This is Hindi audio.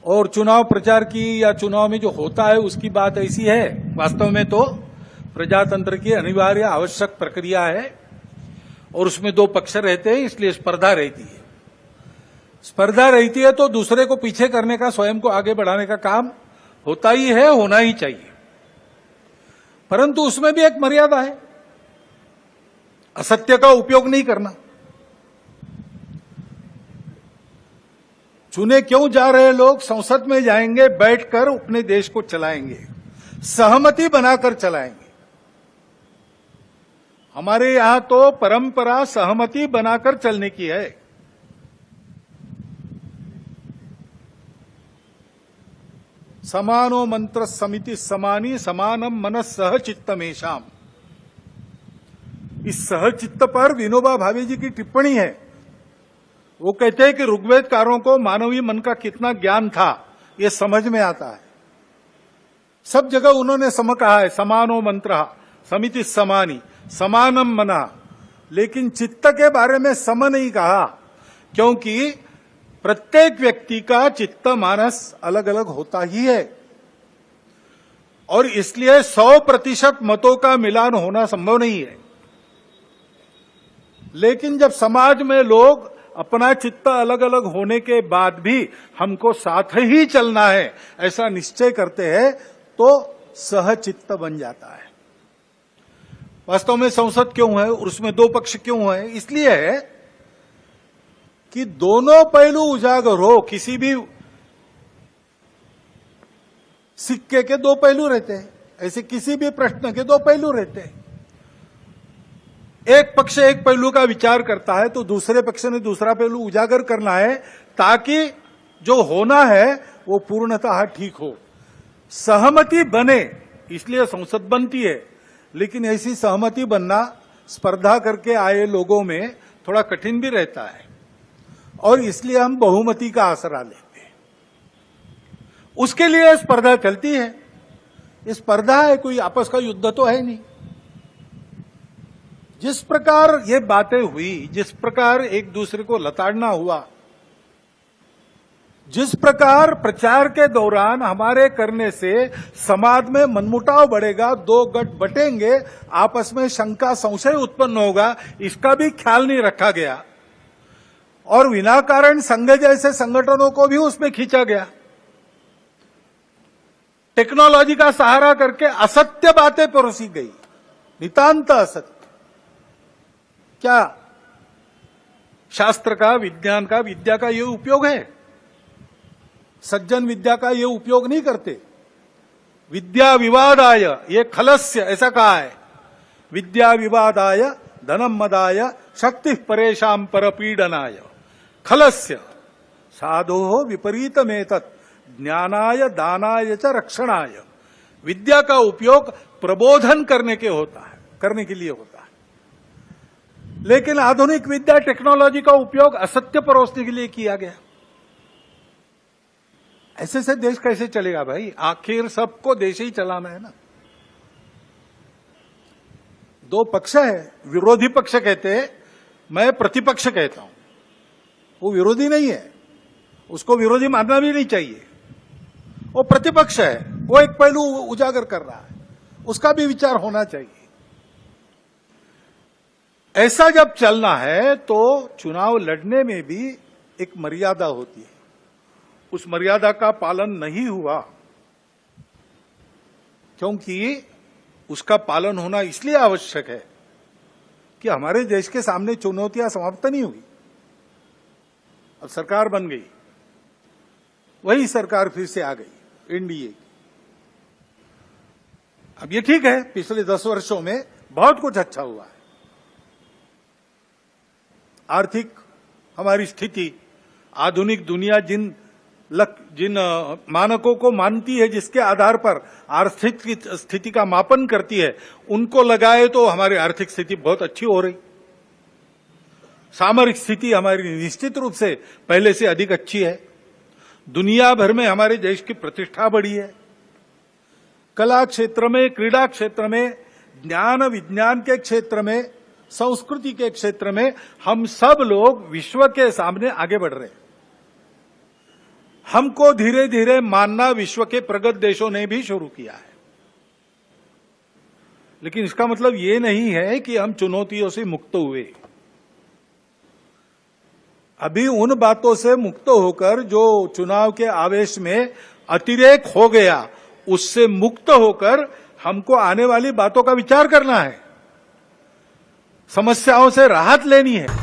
और चुनाव प्रचार की या चुनाव में जो होता है उसकी बात ऐसी है, वास्तव में तो प्रजातंत्र की अनिवार्य आवश्यक प्रक्रिया है और उसमें दो पक्ष रहते हैं, इसलिए स्पर्धा रहती है। स्पर्धा रहती है तो दूसरे को पीछे करने का, स्वयं को आगे बढ़ाने का काम होता ही है, होना ही चाहिए, परंतु उसमें भी एक मर्यादा है, असत्य का उपयोग नहीं करना। चुने क्यों जा रहे लोग संसद में जाएंगे, बैठकर अपने देश को चलाएंगे, सहमति बनाकर चलाएंगे। हमारे यहां तो परंपरा सहमति बनाकर चलने की है। समानो मंत्र समिति समानी समानम मनस सह चित्तमेशाम। इस सहचित्त पर विनोबा भावे जी की टिप्पणी है। वो कहते हैं कि ऋग्वेदकारों को मानवीय मन का कितना ज्ञान था ये समझ में आता है। सब जगह उन्होंने सम कहा है, समानो मंत्र समिति समानी समानम मना, लेकिन चित्त के बारे में सम नहीं कहा, क्योंकि प्रत्येक व्यक्ति का चित्त मानस अलग अलग होता ही है और इसलिए 100% मतों का मिलान होना संभव नहीं है। लेकिन जब समाज में लोग अपना चित्त अलग अलग होने के बाद भी हमको साथ ही चलना है ऐसा निश्चय करते हैं तो सहचित्त बन जाता है। वास्तव में संसद क्यों है, उसमें दो पक्ष क्यों है? इसलिए है कि दोनों पहलू उजागर हो। किसी भी सिक्के के दो पहलू रहते हैं, ऐसे किसी भी प्रश्न के दो पहलू रहते हैं। एक पक्ष एक पहलू का विचार करता है तो दूसरे पक्ष ने दूसरा पहलू उजागर करना है ताकि जो होना है वो पूर्णतः ठीक हो, सहमति बने, इसलिए संसद बनती है। लेकिन ऐसी सहमति बनना स्पर्धा करके आए लोगों में थोड़ा कठिन भी रहता है और इसलिए हम बहुमति का आसरा लेते हैं। उसके लिए स्पर्धा चलती है। ये स्पर्धा है, कोई आपस का युद्ध तो है नहीं। जिस प्रकार ये बातें हुई, जिस प्रकार एक दूसरे को लताड़ना हुआ, जिस प्रकार प्रचार के दौरान हमारे करने से समाज में मनमुटाव बढ़ेगा, दो गठ बटेंगे, आपस में शंका संशय उत्पन्न होगा, इसका भी ख्याल नहीं रखा गया और विनाकारण संघ जैसे संगठनों को भी उसमें खींचा गया। टेक्नोलॉजी का सहारा करके असत्य बातें परोसी गई, नितांत असत्य। क्या शास्त्र का, विज्ञान का, विद्या का ये उपयोग है? सज्जन विद्या का ये उपयोग नहीं करते। विद्या विवादाय ये खलस्य, ऐसा कहा है, विद्या विवादाय धनम मदाय शक्ति परेशान परपीडनाय खलस्य साधो विपरीतमेतत् ज्ञानाय दानाय च रक्षणाय। विद्या का उपयोग प्रबोधन करने के लिए होता है, लेकिन आधुनिक विद्या टेक्नोलॉजी का उपयोग असत्य परोसने के लिए किया गया। ऐसे से देश कैसे चलेगा भाई? आखिर सबको देश ही चलाना है ना। दो पक्ष है, विरोधी पक्ष कहते हैं, मैं प्रतिपक्ष कहता हूं। वो विरोधी नहीं है, उसको विरोधी मानना भी नहीं चाहिए। वो प्रतिपक्ष है, वो एक पहलू उजागर कर रहा है, उसका भी विचार होना चाहिए। ऐसा जब चलना है तो चुनाव लड़ने में भी एक मर्यादा होती है। उस मर्यादा का पालन नहीं हुआ, क्योंकि उसका पालन होना इसलिए आवश्यक है कि हमारे देश के सामने चुनौतियां समाप्त नहीं हुई। अब सरकार बन गई, वही सरकार फिर से आ गई, एनडीए की। अब ये ठीक है, पिछले 10 वर्षों में बहुत कुछ अच्छा हुआ है। आर्थिक हमारी स्थिति, आधुनिक दुनिया जिन मानकों को मानती है, जिसके आधार पर आर्थिक स्थिति का मापन करती है, उनको लगाए तो हमारी आर्थिक स्थिति बहुत अच्छी हो रही। सामरिक स्थिति हमारी निश्चित रूप से पहले से अधिक अच्छी है। दुनिया भर में हमारे देश की प्रतिष्ठा बढ़ी है। कला क्षेत्र में, क्रीड़ा क्षेत्र में, ज्ञान विज्ञान के क्षेत्र में, संस्कृति के क्षेत्र में हम सब लोग विश्व के सामने आगे बढ़ रहे हैं। हमको धीरे धीरे मानना विश्व के प्रगत देशों ने भी शुरू किया है। लेकिन इसका मतलब ये नहीं है कि हम चुनौतियों से मुक्त हुए। अभी उन बातों से मुक्त होकर जो चुनाव के आवेश में अतिरेक हो गया, उससे मुक्त होकर हमको आने वाली बातों का विचार करना है, समस्याओं से राहत लेनी है।